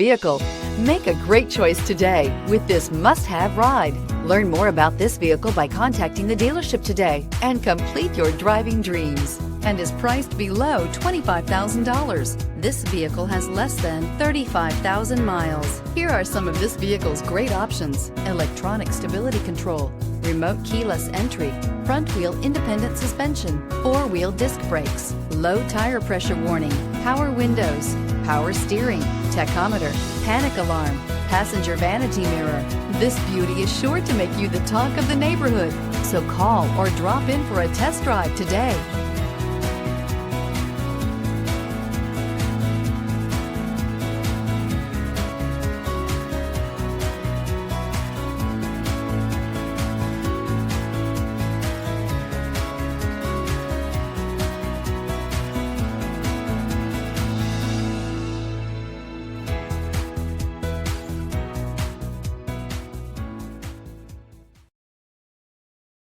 vehicle. Make a great choice today with this must-have ride. Learn more about this vehicle by contacting the dealership today and complete your driving dreams, and is priced below $25,000. This vehicle has less than 35,000 miles. Here are some of this vehicle's great options: electronic stability control, remote keyless entry, front wheel independent suspension, 4-wheel disc brakes, low tire pressure warning, power windows, power steering, tachometer, panic alarm, passenger vanity mirror. This beauty is sure to make you the talk of the neighborhood. So call or drop in for a test drive today.